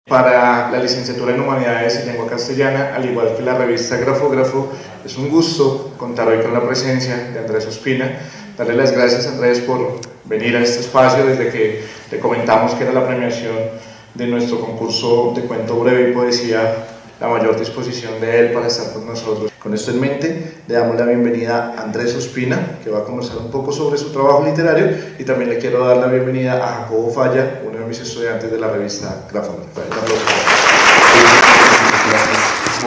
Para la licenciatura en Humanidades y Lengua Castellana, al igual que la revista Grafógrafo, es un gusto contar hoy con la presencia de Andrés Ospina. Darle las gracias, Andrés, por venir a este espacio desde que te comentamos que era la premiación de nuestro concurso de cuento breve y poesía, la mayor disposición de él para estar con nosotros. Con esto en mente, le damos la bienvenida a Andrés Ospina, que va a conversar un poco sobre su trabajo literario, y también le quiero dar la bienvenida a Jacobo Falla, uno de mis estudiantes de la revista Grafógrafo. Gracias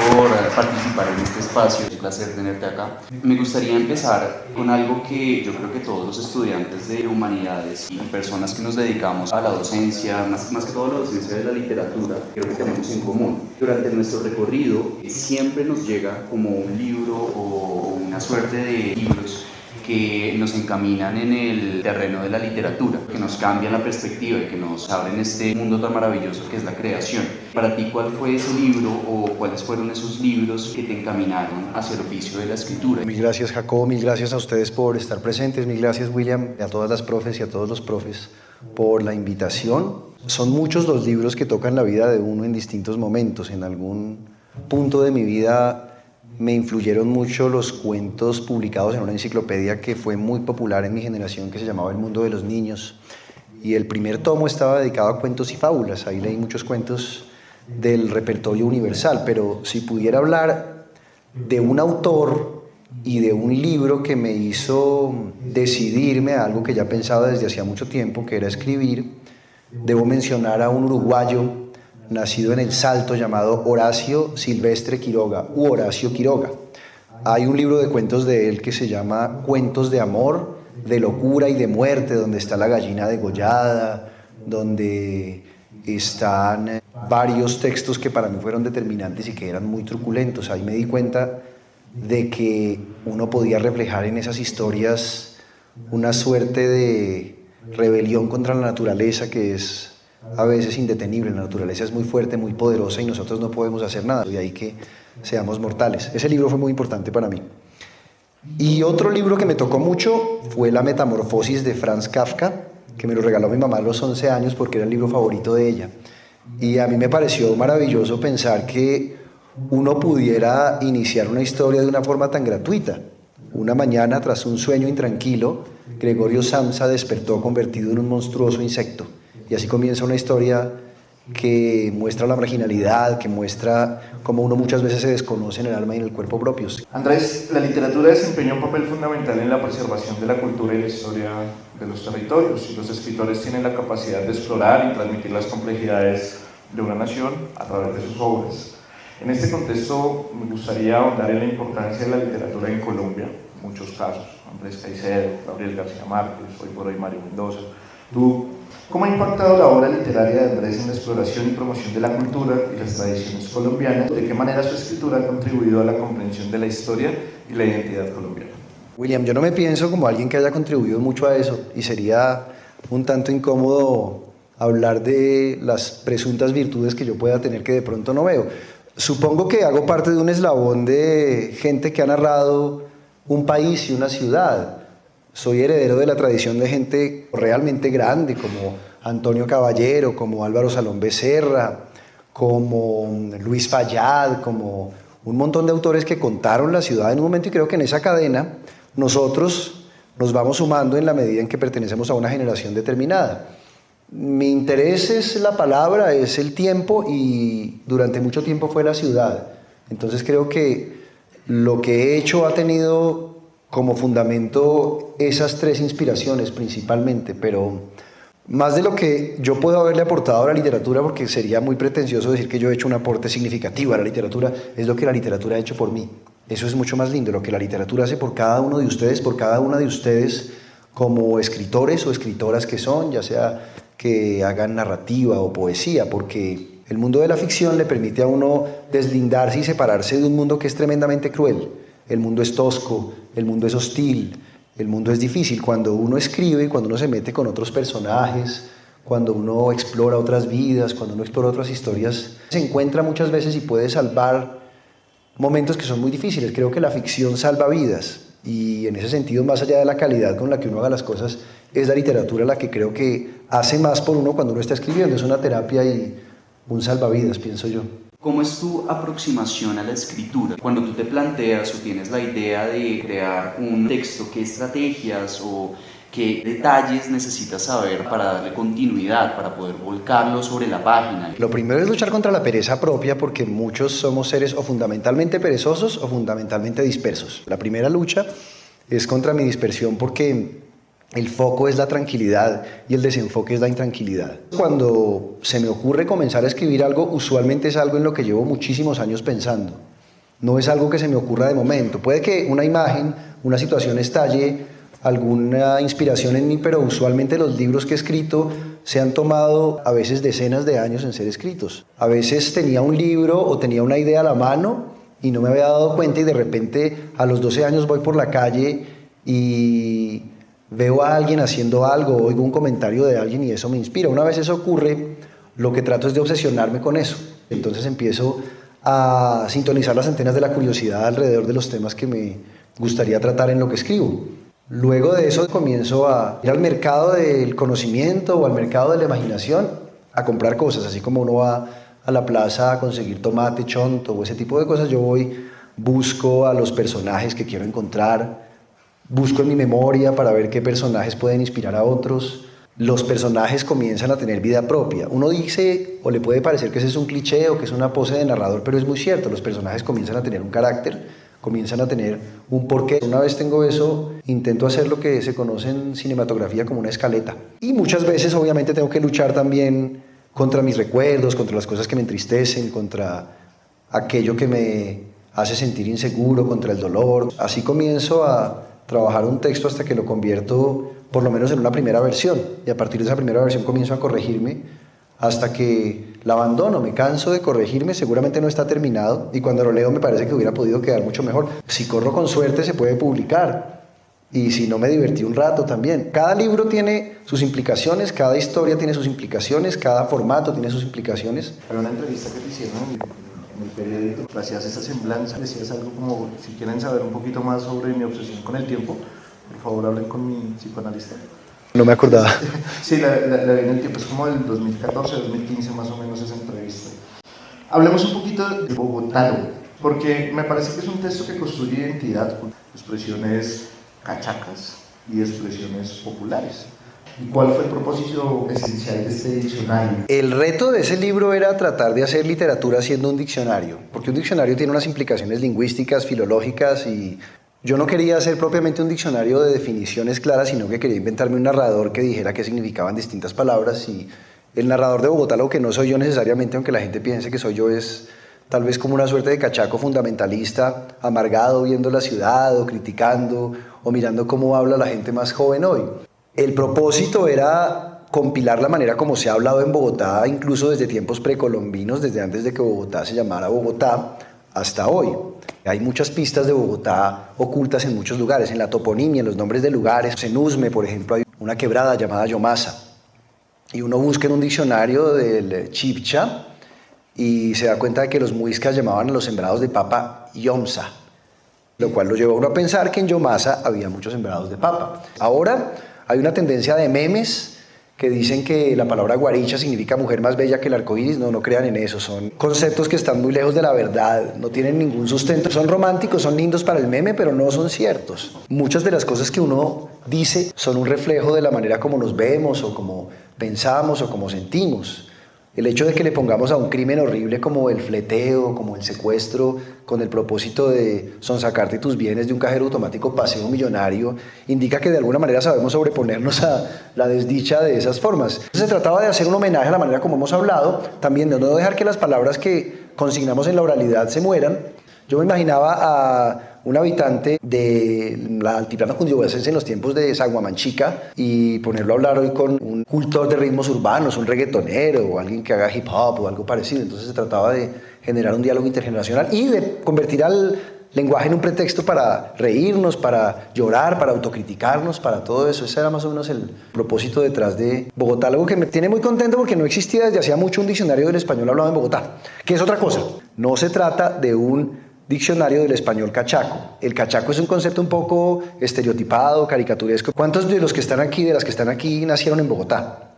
por participar en este espacio, es un placer tenerte acá. Me gustaría empezar con algo que yo creo que todos los estudiantes de humanidades y personas que nos dedicamos a la docencia, más que todo a la docencia de la literatura, creo que tenemos en común. Durante nuestro recorrido siempre nos llega como un libro o una suerte de libros que nos encaminan en el terreno de la literatura, que nos cambian la perspectiva y que nos abren este mundo tan maravilloso que es la creación. Para ti, ¿cuál fue ese libro o cuáles fueron esos libros que te encaminaron hacia el oficio de la escritura? Mil gracias, Jacobo, mil gracias a ustedes por estar presentes, mil gracias, William, a todas las profes y a todos los profes por la invitación. Son muchos los libros que tocan la vida de uno en distintos momentos. En algún punto de mi vida me influyeron mucho los cuentos publicados en una enciclopedia que fue muy popular en mi generación, que se llamaba El Mundo de los Niños, y el primer tomo estaba dedicado a cuentos y fábulas. Ahí leí muchos cuentos del repertorio universal, pero si pudiera hablar de un autor y de un libro que me hizo decidirme a algo que ya pensaba desde hacía mucho tiempo, que era escribir, debo mencionar a un uruguayo nacido en El Salto, llamado Horacio Silvestre Quiroga, u Horacio Quiroga. Hay un libro de cuentos de él que se llama Cuentos de amor, de locura y de muerte, donde está la gallina degollada, donde están varios textos que para mí fueron determinantes y que eran muy truculentos. Ahí me di cuenta de que uno podía reflejar en esas historias una suerte de rebelión contra la naturaleza que es a veces indetenible. La naturaleza es muy fuerte, muy poderosa y nosotros no podemos hacer nada, de ahí que seamos mortales. Ese libro fue muy importante para mí. Y otro libro que me tocó mucho fue La Metamorfosis de Franz Kafka, que me lo regaló mi mamá a los 11 años porque era el libro favorito de ella. Y a mí me pareció maravilloso pensar que uno pudiera iniciar una historia de una forma tan gratuita. Una mañana, tras un sueño intranquilo, Gregorio Samsa despertó convertido en un monstruoso insecto. Y así comienza una historia que muestra la marginalidad, que muestra cómo uno muchas veces se desconoce en el alma y en el cuerpo propios. Andrés, la literatura desempeña un papel fundamental en la preservación de la cultura y la historia de los territorios, y los escritores tienen la capacidad de explorar y transmitir las complejidades de una nación a través de sus obras. En este contexto me gustaría ahondar en la importancia de la literatura en Colombia, en muchos casos. Andrés Caicedo, Gabriel García Márquez, hoy por hoy Mario Mendoza. ¿Cómo ha impactado la obra literaria de Andrés en la exploración y promoción de la cultura y las tradiciones colombianas? ¿De qué manera su escritura ha contribuido a la comprensión de la historia y la identidad colombiana? William, yo no me pienso como alguien que haya contribuido mucho a eso, y sería un tanto incómodo hablar de las presuntas virtudes que yo pueda tener que de pronto no veo. Supongo que hago parte de un eslabón de gente que ha narrado un país y una ciudad. Soy heredero de la tradición de gente realmente grande, como Antonio Caballero, como Álvaro Salón Becerra, como Luis Fayad, como un montón de autores que contaron la ciudad en un momento, y creo que en esa cadena nosotros nos vamos sumando en la medida en que pertenecemos a una generación determinada. Mi interés es la palabra, es el tiempo, y durante mucho tiempo fue la ciudad. Entonces creo que lo que he hecho ha tenido como fundamento esas tres inspiraciones principalmente, pero más de lo que yo puedo haberle aportado a la literatura, porque sería muy pretencioso decir que yo he hecho un aporte significativo a la literatura, es lo que la literatura ha hecho por mí. Eso es mucho más lindo, lo que la literatura hace por cada uno de ustedes, por cada una de ustedes como escritores o escritoras que son, ya sea que hagan narrativa o poesía, porque el mundo de la ficción le permite a uno deslindarse y separarse de un mundo que es tremendamente cruel. El mundo es tosco, el mundo es hostil, el mundo es difícil. Cuando uno escribe, cuando uno se mete con otros personajes, cuando uno explora otras vidas, cuando uno explora otras historias, se encuentra muchas veces y puede salvar momentos que son muy difíciles. Creo que la ficción salva vidas, y en ese sentido, más allá de la calidad con la que uno haga las cosas, es la literatura la que creo que hace más por uno cuando uno está escribiendo. Es una terapia y un salvavidas, pienso yo. ¿Cómo es tu aproximación a la escritura? Cuando tú te planteas o tienes la idea de crear un texto, ¿qué estrategias o qué detalles necesitas saber para darle continuidad, para poder volcarlo sobre la página? Lo primero es luchar contra la pereza propia, porque muchos somos seres o fundamentalmente perezosos o fundamentalmente dispersos. La primera lucha es contra mi dispersión, porque el foco es la tranquilidad y el desenfoque es la intranquilidad. Cuando se me ocurre comenzar a escribir algo, usualmente es algo en lo que llevo muchísimos años pensando. No es algo que se me ocurra de momento. Puede que una imagen, una situación estalle alguna inspiración en mí, pero usualmente los libros que he escrito se han tomado a veces decenas de años en ser escritos. A veces tenía un libro o tenía una idea a la mano y no me había dado cuenta, y de repente a los 12 años voy por la calle y veo a alguien haciendo algo, oigo un comentario de alguien y eso me inspira. Una vez eso ocurre, lo que trato es de obsesionarme con eso. Entonces empiezo a sintonizar las antenas de la curiosidad alrededor de los temas que me gustaría tratar en lo que escribo. Luego de eso comienzo a ir al mercado del conocimiento o al mercado de la imaginación a comprar cosas, así como uno va a la plaza a conseguir tomate, chonto o ese tipo de cosas. Yo voy, busco a los personajes que quiero encontrar, busco en mi memoria para ver qué personajes pueden inspirar a otros. Los personajes comienzan a tener vida propia. Uno dice, o le puede parecer que ese es un cliché o que es una pose de narrador, pero es muy cierto. Los personajes comienzan a tener un carácter, comienzan a tener un porqué. Una vez tengo eso, intento hacer lo que se conoce en cinematografía como una escaleta. Y muchas veces, obviamente, tengo que luchar también contra mis recuerdos, contra las cosas que me entristecen, contra aquello que me hace sentir inseguro, contra el dolor. Así comienzo a trabajar un texto hasta que lo convierto por lo menos en una primera versión, y a partir de esa primera versión comienzo a corregirme hasta que la abandono, me canso de corregirme, seguramente no está terminado y cuando lo leo me parece que hubiera podido quedar mucho mejor. Si corro con suerte se puede publicar, y si no me divertí un rato también. Cada libro tiene sus implicaciones, cada historia tiene sus implicaciones, cada formato tiene sus implicaciones. Hay una entrevista que te hicieron en el periódico, hacías esa semblanza, decías algo como, si quieren saber un poquito más sobre mi obsesión con el tiempo, por favor hablen con mi psicoanalista. No me acordaba. Sí, la vi en el tiempo, es como del 2014, 2015 más o menos esa entrevista. Hablemos un poquito de Bogotá, porque me parece que es un texto que construye identidad, expresiones cachacas y expresiones populares. ¿Y cuál fue el propósito esencial de este diccionario? El reto de ese libro era tratar de hacer literatura haciendo un diccionario, porque un diccionario tiene unas implicaciones lingüísticas, filológicas, y yo no quería hacer propiamente un diccionario de definiciones claras, sino que quería inventarme un narrador que dijera qué significaban distintas palabras, y el narrador de Bogotá, lo que no soy yo necesariamente, aunque la gente piense que soy yo, es tal vez como una suerte de cachaco fundamentalista, amargado viendo la ciudad o criticando o mirando cómo habla la gente más joven hoy. El propósito era compilar la manera como se ha hablado en Bogotá, incluso desde tiempos precolombinos, desde antes de que Bogotá se llamara Bogotá, hasta hoy. Hay muchas pistas de Bogotá ocultas en muchos lugares, en la toponimia, en los nombres de lugares. En Usme, por ejemplo, hay una quebrada llamada Yomasa. Y uno busca en un diccionario del Chibcha y se da cuenta de que los muiscas llamaban a los sembrados de papa Yomsa, lo cual lo lleva a uno a pensar que en Yomasa había muchos sembrados de papa. Ahora hay una tendencia de memes que dicen que la palabra guaricha significa mujer más bella que el arco iris. No crean en eso, son conceptos que están muy lejos de la verdad, no tienen ningún sustento, son románticos, son lindos para el meme, pero no son ciertos. Muchas de las cosas que uno dice son un reflejo de la manera como nos vemos o como pensamos o como sentimos. El hecho de que le pongamos a un crimen horrible como el fleteo, como el secuestro, con el propósito de sonsacarte tus bienes de un cajero automático paseo millonario, indica que de alguna manera sabemos sobreponernos a la desdicha de esas formas. Entonces se trataba de hacer un homenaje a la manera como hemos hablado, también de no dejar que las palabras que consignamos en la oralidad se mueran. Yo me imaginaba a un habitante de la altiplano cundiboyacense en los tiempos de Saguamanchica y ponerlo a hablar hoy con un cultor de ritmos urbanos, un reggaetonero o alguien que haga hip hop o algo parecido. Entonces se trataba de generar un diálogo intergeneracional y de convertir al lenguaje en un pretexto para reírnos, para llorar, para autocriticarnos, para todo eso. Ese era más o menos el propósito detrás de Bogotá, algo que me tiene muy contento porque no existía desde hacía mucho un diccionario del español hablado en Bogotá, que es otra cosa. No se trata de un diccionario del español cachaco. El cachaco es un concepto un poco estereotipado, caricaturesco. ¿Cuántos de los que están aquí, de las que están aquí, nacieron en Bogotá?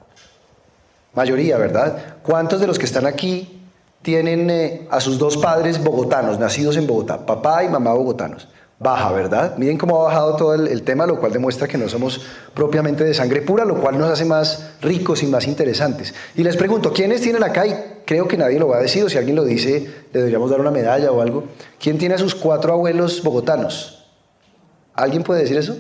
Mayoría, ¿verdad? ¿Cuántos de los que están aquí tienen a sus dos padres bogotanos, nacidos en Bogotá? Papá y mamá bogotanos. Baja, ¿verdad? Miren cómo ha bajado todo el tema, lo cual demuestra que no somos propiamente de sangre pura, lo cual nos hace más ricos y más interesantes. Y les pregunto, ¿quiénes tienen acá? Y creo que nadie lo va a decir, o si alguien lo dice, le deberíamos dar una medalla o algo. ¿Quién tiene a sus 4 abuelos bogotanos? ¿Alguien puede decir eso?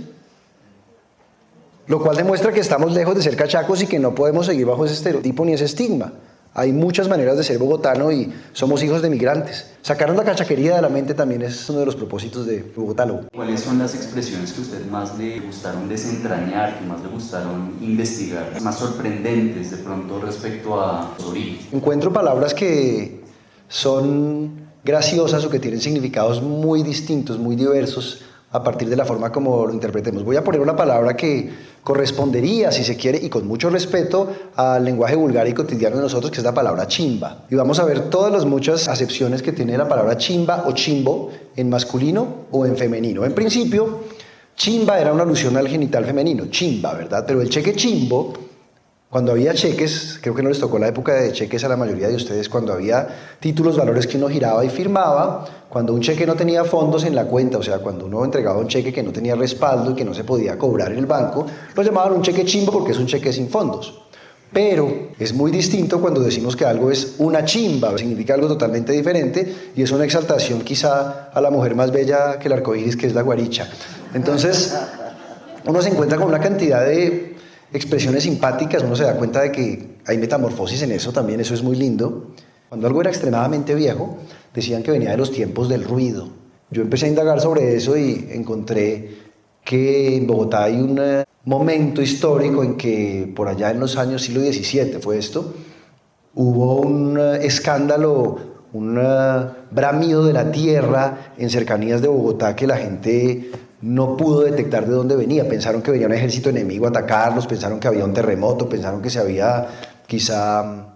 Lo cual demuestra que estamos lejos de ser cachacos y que no podemos seguir bajo ese estereotipo ni ese estigma. Hay muchas maneras de ser bogotano y somos hijos de migrantes. Sacarnos la cachaquería de la mente también es uno de los propósitos de Bogotano. ¿Cuáles son las expresiones que a usted más le gustaron desentrañar, que más le gustaron investigar, más sorprendentes de pronto respecto a su origen? Encuentro palabras que son graciosas o que tienen significados muy distintos, muy diversos, a partir de la forma como lo interpretemos. Voy a poner una palabra que correspondería, si se quiere, y con mucho respeto, al lenguaje vulgar y cotidiano de nosotros, que es la palabra chimba. Y vamos a ver todas las muchas acepciones que tiene la palabra chimba o chimbo en masculino o en femenino. En principio, chimba era una alusión al genital femenino, chimba, ¿verdad? Pero el cheque chimbo, cuando había cheques, creo que no les tocó la época de cheques a la mayoría de ustedes, cuando había títulos, valores que uno giraba y firmaba, cuando un cheque no tenía fondos en la cuenta, o sea, cuando uno entregaba un cheque que no tenía respaldo y que no se podía cobrar en el banco, lo llamaban un cheque chimbo porque es un cheque sin fondos. Pero es muy distinto cuando decimos que algo es una chimba, significa algo totalmente diferente y es una exaltación quizá a la mujer más bella que el arcoíris, que es la guaricha. Entonces, uno se encuentra con una cantidad de expresiones simpáticas, uno se da cuenta de que hay metamorfosis en eso también, eso es muy lindo. Cuando algo era extremadamente viejo, decían que venía de los tiempos del ruido. Yo empecé a indagar sobre eso y encontré que en Bogotá hay un momento histórico en que por allá en los años siglo XVII fue esto, hubo un escándalo, un bramido de la tierra en cercanías de Bogotá que la gente no pudo detectar de dónde venía. Pensaron que venía un ejército enemigo a atacarlos, pensaron que había un terremoto, pensaron que se había quizá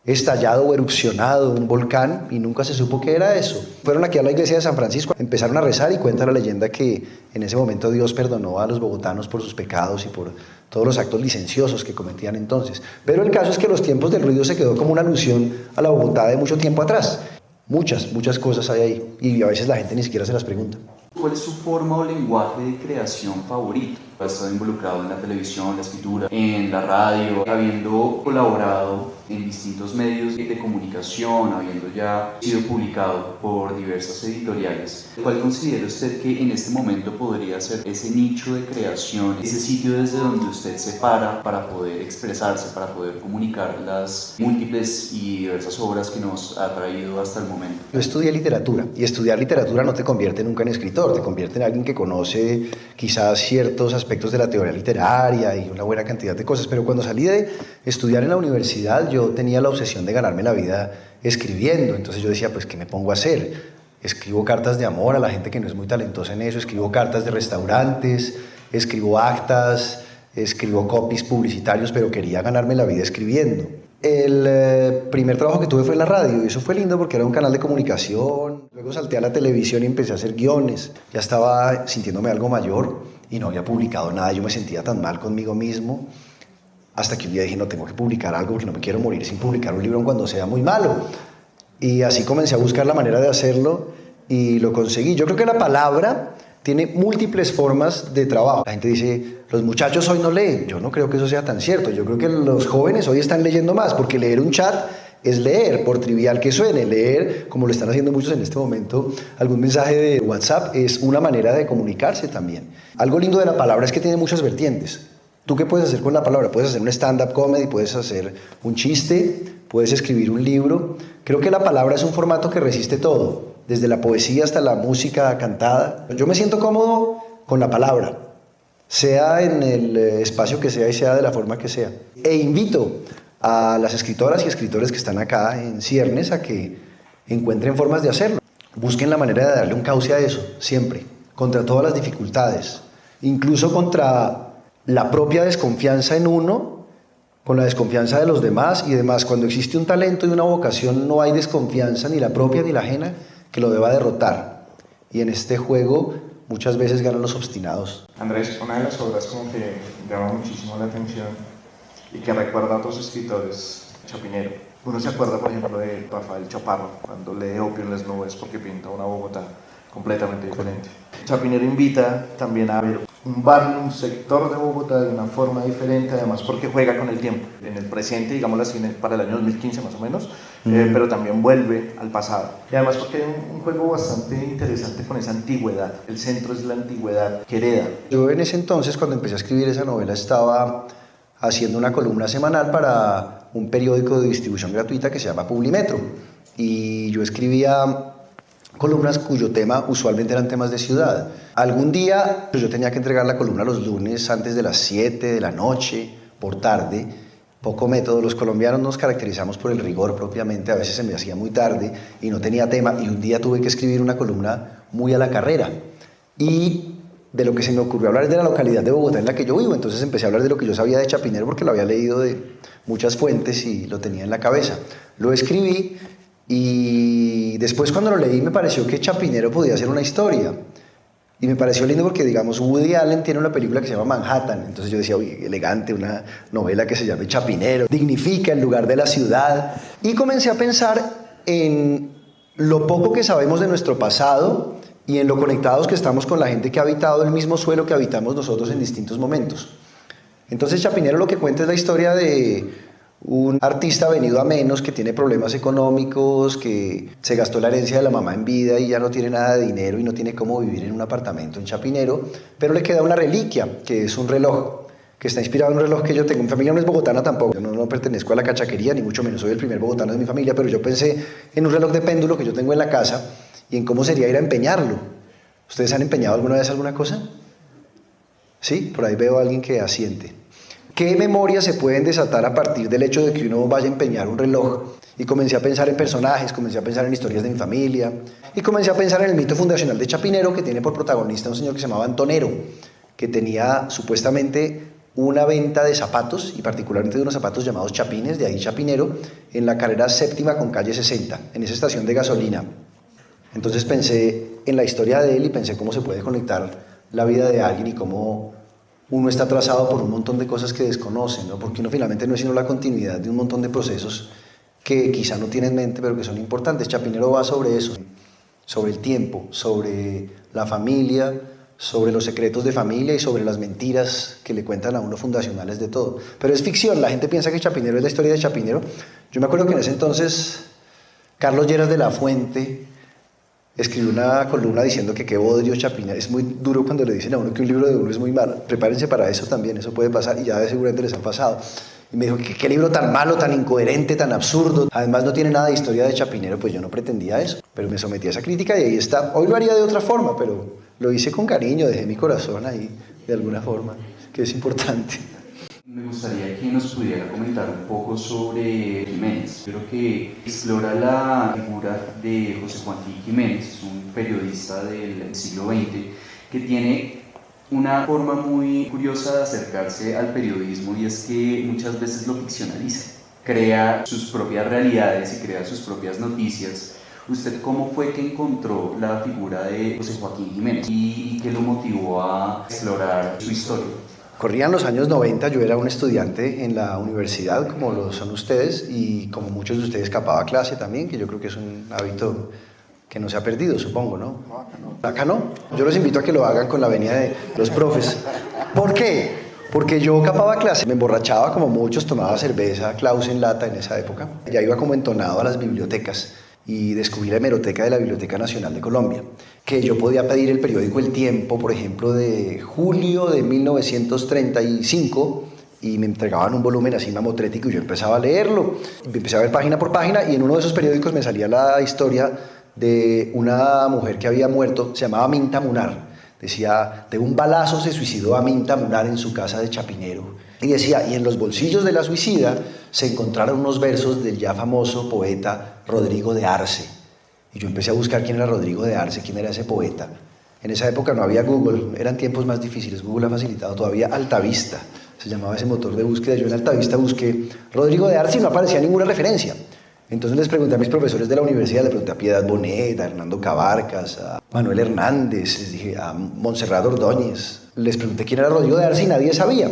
estallado o erupcionado un volcán y nunca se supo qué era eso. Fueron aquí a la iglesia de San Francisco, empezaron a rezar y cuenta la leyenda que en ese momento Dios perdonó a los bogotanos por sus pecados y por todos los actos licenciosos que cometían entonces. Pero el caso es que los tiempos del ruido se quedó como una alusión a la Bogotá de mucho tiempo atrás. Muchas cosas hay ahí y a veces la gente ni siquiera se las pregunta. ¿Cuál es su forma o lenguaje de creación favorito? Ha estado involucrado en la televisión, la escritura, en la radio, habiendo colaborado en distintos medios de comunicación, habiendo ya sido publicado por diversas editoriales. ¿Cuál considera usted que en este momento podría ser ese nicho de creación, ese sitio desde donde usted se para poder expresarse, para poder comunicar las múltiples y diversas obras que nos ha traído hasta el momento? Yo estudié literatura y estudiar literatura no te convierte nunca en escritor, te convierte en alguien que conoce quizás ciertos aspectos de la teoría literaria y una buena cantidad de cosas, pero cuando salí de estudiar en la universidad yo tenía la obsesión de ganarme la vida escribiendo, entonces yo decía, pues ¿qué me pongo a hacer? Escribo cartas de amor a la gente que no es muy talentosa en eso, escribo cartas de restaurantes, escribo actas, escribo copies publicitarios, pero quería ganarme la vida escribiendo. El primer trabajo que tuve fue en la radio y eso fue lindo porque era un canal de comunicación. Luego salté a la televisión y empecé a hacer guiones. Ya estaba sintiéndome algo mayor y no había publicado nada. Yo me sentía tan mal conmigo mismo hasta que un día dije, no, tengo que publicar algo porque no me quiero morir sin publicar un libro cuando sea muy malo. Y así comencé a buscar la manera de hacerlo y lo conseguí. Yo creo que la palabra tiene múltiples formas de trabajo. La gente dice, los muchachos hoy no leen. Yo no creo que eso sea tan cierto. Yo creo que los jóvenes hoy están leyendo más, porque leer un chat es leer, por trivial que suene. Leer, como lo están haciendo muchos en este momento, algún mensaje de WhatsApp es una manera de comunicarse también. Algo lindo de la palabra es que tiene muchas vertientes. ¿Tú qué puedes hacer con la palabra? Puedes hacer un stand-up comedy, puedes hacer un chiste, puedes escribir un libro. Creo que la palabra es un formato que resiste todo, desde la poesía hasta la música cantada. Yo me siento cómodo con la palabra, sea en el espacio que sea y sea de la forma que sea. E invito a las escritoras y escritores que están acá en ciernes a que encuentren formas de hacerlo. Busquen la manera de darle un cauce a eso, siempre, contra todas las dificultades, incluso contra la propia desconfianza en uno, con la desconfianza de los demás y demás. Cuando existe un talento y una vocación no hay desconfianza, ni la propia ni la ajena, que lo deba derrotar. Y en este juego muchas veces ganan los obstinados. Andrés, una de las obras como que llama muchísimo la atención y que recuerda a otros escritores Chapinero. Uno se acuerda, por ejemplo, de Rafael Chaparro, cuando lee Opio en las nubes, porque pinta una Bogotá completamente diferente. Chapinero invita también a ver un barrio, un sector de Bogotá de una forma diferente, además porque juega con el tiempo, en el presente, digámoslo así, para el año 2015 más o menos, pero también vuelve al pasado. Y además porque hay un juego bastante interesante con esa antigüedad, el centro es la antigüedad que hereda. Yo en ese entonces, cuando empecé a escribir esa novela, estaba haciendo una columna semanal para un periódico de distribución gratuita que se llama Publimetro, y yo escribía columnas cuyo tema usualmente eran temas de ciudad. Algún día yo tenía que entregar la columna los lunes antes de las 7 de la noche, por tarde. Poco método, los colombianos nos caracterizamos por el rigor propiamente, a veces se me hacía muy tarde y no tenía tema, y un día tuve que escribir una columna muy a la carrera. Y de lo que se me ocurrió hablar es de la localidad de Bogotá en la que yo vivo, entonces empecé a hablar de lo que yo sabía de Chapinero porque lo había leído de muchas fuentes y lo tenía en la cabeza. Lo escribí y después cuando lo leí me pareció que Chapinero podía ser una historia. Y me pareció lindo porque, digamos, Woody Allen tiene una película que se llama Manhattan. Entonces yo decía, uy, elegante, una novela que se llame Chapinero. Dignifica el lugar de la ciudad. Y comencé a pensar en lo poco que sabemos de nuestro pasado y en lo conectados que estamos con la gente que ha habitado el mismo suelo que habitamos nosotros en distintos momentos. Entonces Chapinero lo que cuenta es la historia de un artista venido a menos que tiene problemas económicos, que se gastó la herencia de la mamá en vida y ya no tiene nada de dinero y no tiene cómo vivir en un apartamento en Chapinero, pero le queda una reliquia, que es un reloj, que está inspirado en un reloj que yo tengo. Mi familia no es bogotana tampoco, yo no pertenezco a la cachaquería, ni mucho menos soy el primer bogotano de mi familia, pero yo pensé en un reloj de péndulo que yo tengo en la casa y en cómo sería ir a empeñarlo. ¿Ustedes han empeñado alguna vez alguna cosa? Sí, por ahí veo a alguien que asiente. ¿Qué memorias se pueden desatar a partir del hecho de que uno vaya a empeñar un reloj? Y comencé a pensar en personajes, comencé a pensar en historias de mi familia y comencé a pensar en el mito fundacional de Chapinero, que tiene por protagonista un señor que se llamaba Antonero, que tenía supuestamente una venta de zapatos y particularmente de unos zapatos llamados chapines, de ahí Chapinero, en la carrera séptima con calle 60, en esa estación de gasolina. Entonces pensé en la historia de él y pensé cómo se puede conectar la vida de alguien y cómo uno está atrasado por un montón de cosas que desconoce, ¿no? Porque uno finalmente no es sino la continuidad de un montón de procesos que quizá no tiene en mente, pero que son importantes. Chapinero va sobre eso, sobre el tiempo, sobre la familia, sobre los secretos de familia y sobre las mentiras que le cuentan a uno fundacionales de todo. Pero es ficción, la gente piensa que Chapinero es la historia de Chapinero. Yo me acuerdo que en ese entonces Carlos Lleras de la Fuente escribió una columna diciendo que qué bodrio Chapinero. Es muy duro cuando le dicen a uno que un libro de uno es muy malo. Prepárense para eso también, eso puede pasar y ya de seguramente les ha pasado. Y me dijo, ¿qué libro tan malo, tan incoherente, tan absurdo? Además no tiene nada de historia de Chapinero, pues yo no pretendía eso. Pero me sometí a esa crítica y ahí está. Hoy lo haría de otra forma, pero lo hice con cariño, dejé mi corazón ahí de alguna forma, que es importante. Me gustaría que nos pudiera comentar un poco sobre Jiménez. Creo que explora la figura de José Juan Jiménez, un periodista del siglo XX que tiene una forma muy curiosa de acercarse al periodismo y es que muchas veces lo ficcionaliza. Crea sus propias realidades y crea sus propias noticias. ¿Usted cómo fue que encontró la figura de José Joaquín Jiménez y qué lo motivó a explorar su historia? Corrían los años 90, yo era un estudiante en la universidad, como lo son ustedes, y como muchos de ustedes escapaba a clase también, que yo creo que es un hábito que no se ha perdido, supongo, ¿no? Acá no. Yo los invito a que lo hagan con la venia de los profes. ¿Por qué? Porque yo capaba clase, me emborrachaba como muchos, tomaba cerveza, Klaus en lata en esa época. Ya iba como entonado a las bibliotecas y descubrí la hemeroteca de la Biblioteca Nacional de Colombia, que yo podía pedir el periódico El Tiempo, por ejemplo, de julio de 1935, y me entregaban un volumen así mamotrético y yo empezaba a leerlo. Empecé a ver página por página y en uno de esos periódicos me salía la historia de una mujer que había muerto, se llamaba Aminta Munar. Decía, de un balazo se suicidó Aminta Munar en su casa de Chapinero. Y decía, y en los bolsillos de la suicida se encontraron unos versos del ya famoso poeta Rodrigo de Arce. Y yo empecé a buscar quién era Rodrigo de Arce, quién era ese poeta. En esa época no había Google, eran tiempos más difíciles. Google ha facilitado todavía Altavista, se llamaba ese motor de búsqueda. Yo en Altavista busqué Rodrigo de Arce y no aparecía ninguna referencia. Entonces les pregunté a mis profesores de la universidad, le pregunté a Piedad Bonet, a Hernando Cabarcas, a Manuel Hernández, les dije a Montserrat Ordóñez, les pregunté quién era Rodrigo de Arce y nadie sabía.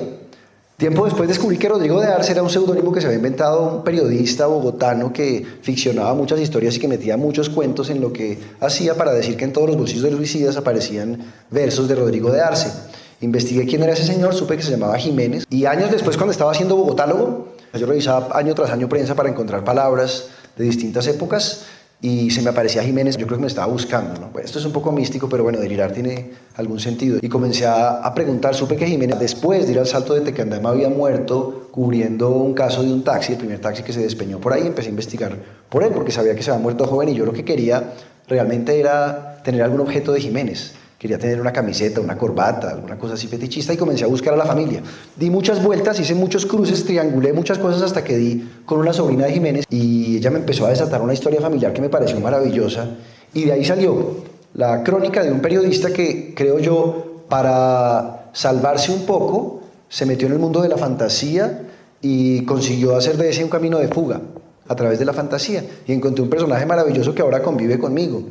Tiempo después descubrí que Rodrigo de Arce era un seudónimo que se había inventado un periodista bogotano que ficcionaba muchas historias y que metía muchos cuentos en lo que hacía para decir que en todos los bolsillos de los suicidas aparecían versos de Rodrigo de Arce. Investigué quién era ese señor, supe que se llamaba Jiménez y años después, cuando estaba haciendo Bogotálogo, yo revisaba año tras año prensa para encontrar palabras de distintas épocas y se me aparecía Jiménez. Yo creo que me estaba buscando, ¿no? Bueno, esto es un poco místico, pero bueno, delirar tiene algún sentido. Y comencé a preguntar, supe que Jiménez, después de ir al Salto de Tequendama, había muerto cubriendo un caso de un taxi, el primer taxi que se despeñó por ahí. Empecé a investigar por él, porque sabía que se había muerto joven y yo lo que quería realmente era tener algún objeto de Jiménez. Quería tener una camiseta, una corbata, alguna cosa así fetichista y comencé a buscar a la familia. Di muchas vueltas, hice muchos cruces, triangulé muchas cosas hasta que di con una sobrina de Jiménez y ella me empezó a desatar una historia familiar que me pareció maravillosa y de ahí salió la crónica de un periodista que, creo yo, para salvarse un poco, se metió en el mundo de la fantasía y consiguió hacer de ese un camino de fuga a través de la fantasía y encontré un personaje maravilloso que ahora convive conmigo.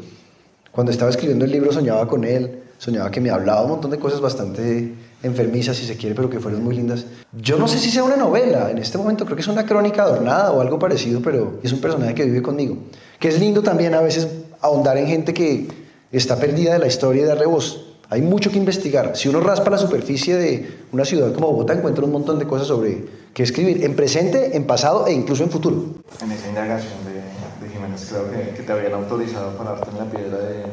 Cuando estaba escribiendo el libro soñaba con él, soñaba que me hablaba un montón de cosas bastante enfermizas, si se quiere, pero que fueron muy lindas. Yo no sé si sea una novela, en este momento creo que es una crónica adornada o algo parecido, pero es un personaje que vive conmigo. Que es lindo también a veces ahondar en gente que está perdida de la historia y darle voz. Hay mucho que investigar. Si uno raspa la superficie de una ciudad como Bogotá, encuentra un montón de cosas sobre qué escribir, en presente, en pasado e incluso en futuro. En esa indagación de Jiménez, creo que te habían autorizado para darte en la piedra de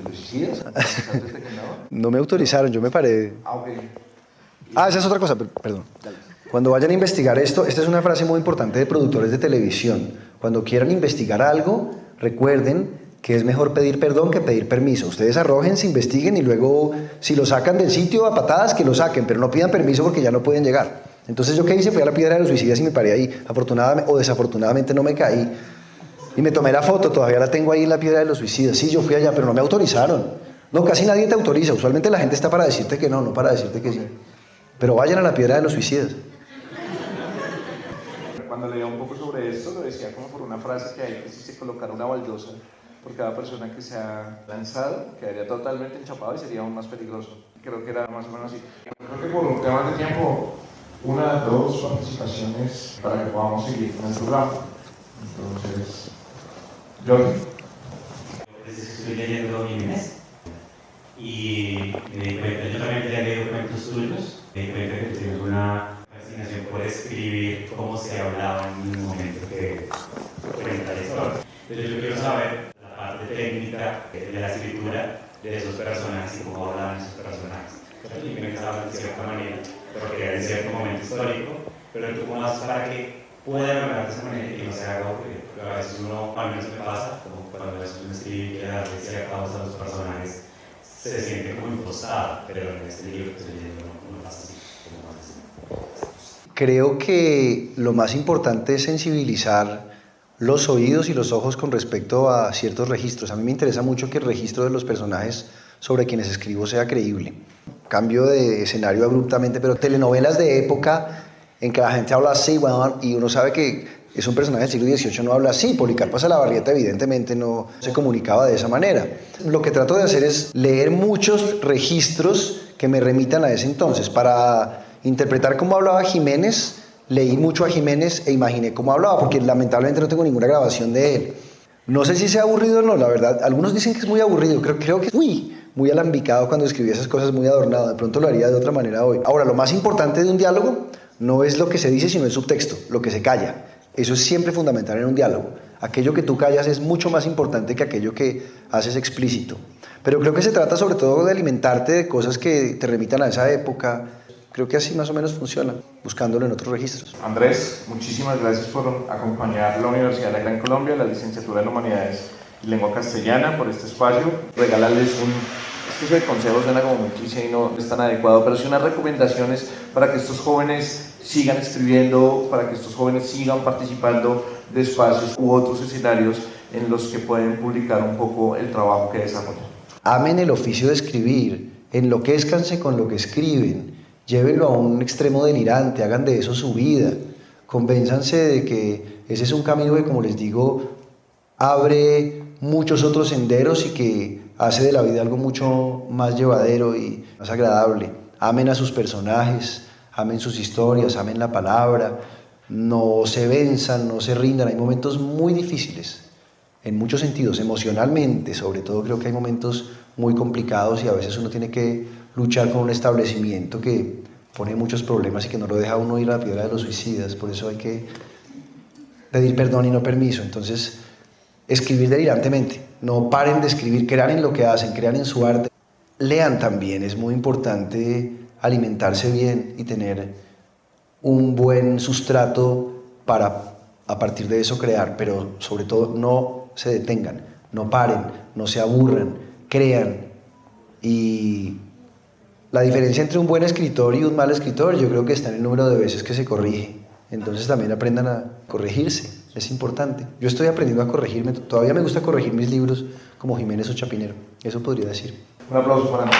los suicidas. No me autorizaron, yo me paré. Ok. Esa es otra cosa, perdón. Cuando vayan a investigar esto, esta es una frase muy importante de productores de televisión. Cuando quieran investigar algo, recuerden que es mejor pedir perdón que pedir permiso. Ustedes arrójense, investiguen y luego, si lo sacan del sitio a patadas, que lo saquen, pero no pidan permiso porque ya no pueden llegar. Entonces, ¿yo qué hice? Fui a la piedra de los suicidas y me paré ahí. Afortunadamente o desafortunadamente no me caí. Y me tomé la foto, todavía la tengo ahí en la piedra de los suicidas. Sí, yo fui allá, pero no me autorizaron. No, casi nadie te autoriza. Usualmente la gente está para decirte que no, no para decirte que sí. Pero vayan a la piedra de los suicidas. Cuando leía un poco sobre esto, lo decía como por una frase que hay, que si se colocara una baldosa por cada persona que se ha lanzado, quedaría totalmente enchapado y sería aún más peligroso. Creo que era más o menos así. Creo que por un tema de tiempo, 1 o 2 participaciones para que podamos seguir con el programa. Entonces, Jordi. Estoy leyendo Jiménez y me di cuenta, yo también había leído cuentos tuyos, me di cuenta que tienes una fascinación por escribir cómo se hablaba en un momento que cuenta la historia. Entonces yo quiero saber la parte técnica de la escritura de esos personajes y cómo hablaban esos personajes. Y me hablan de cierta manera, porque era en cierto momento histórico, pero tú cómo haces para que pueda hablar de esa manera y que no se haga aburrido. Porque a veces uno, a mí no se me pasa, como cuando a veces uno escribe y darle cierta voz a los personajes, se siente como impostado, pero en este libro que estoy leyendo no pasa así, como más así. Creo que lo más importante es sensibilizar los oídos y los ojos con respecto a ciertos registros. A mí me interesa mucho que el registro de los personajes sobre quienes escribo sea creíble. Cambio de escenario abruptamente, pero telenovelas de época en que la gente habla así, bueno, y uno sabe que es un personaje del siglo XVIII, no habla así. Policarpa Salabarrieta evidentemente no se comunicaba de esa manera. Lo que trato de hacer es leer muchos registros que me remitan a ese entonces. Para interpretar cómo hablaba Jiménez, leí mucho a Jiménez e imaginé cómo hablaba, porque lamentablemente no tengo ninguna grabación de él. No sé si sea aburrido o no, la verdad. Algunos dicen que es muy aburrido, creo que es muy alambicado cuando escribía esas cosas, muy adornado. De pronto lo haría de otra manera hoy. Ahora, lo más importante de un diálogo no es lo que se dice, sino el subtexto, lo que se calla. Eso es siempre fundamental en un diálogo. Aquello que tú callas es mucho más importante que aquello que haces explícito. Pero creo que se trata sobre todo de alimentarte de cosas que te remitan a esa época. Creo que así más o menos funciona, buscándolo en otros registros. Andrés, muchísimas gracias por acompañar a la Universidad de la Gran Colombia, la licenciatura en Humanidades y Lengua Castellana, por este espacio. Regalarles es que ese consejo suena como muy cliché y no es tan adecuado, pero sí unas recomendaciones para que estos jóvenes sigan escribiendo, para que estos jóvenes sigan participando de espacios u otros escenarios en los que pueden publicar un poco el trabajo que desarrollan. Amen el oficio de escribir, enloquézcanse con lo que escriben, llévenlo a un extremo delirante, hagan de eso su vida, convénzanse de que ese es un camino que, como les digo, abre muchos otros senderos y que hace de la vida algo mucho más llevadero y más agradable. Amen a sus personajes, amen sus historias, amen la palabra, no se venzan, no se rindan. Hay momentos muy difíciles, en muchos sentidos, emocionalmente, sobre todo creo que hay momentos muy complicados y a veces uno tiene que luchar con un establecimiento que pone muchos problemas y que no lo deja a uno ir a la piedra de los suicidas. Por eso hay que pedir perdón y no permiso. Entonces, escribir delirantemente, no paren de escribir, crean en lo que hacen, crean en su arte. Lean también, es muy importante alimentarse bien y tener un buen sustrato para a partir de eso crear, pero sobre todo no se detengan, no paren, no se aburran, crean. Y la diferencia entre un buen escritor y un mal escritor yo creo que está en el número de veces que se corrige. Entonces también aprendan a corregirse, es importante. Yo estoy aprendiendo a corregirme, todavía me gusta corregir mis libros como Jiménez o Chapinero, eso podría decir. Un aplauso para mí.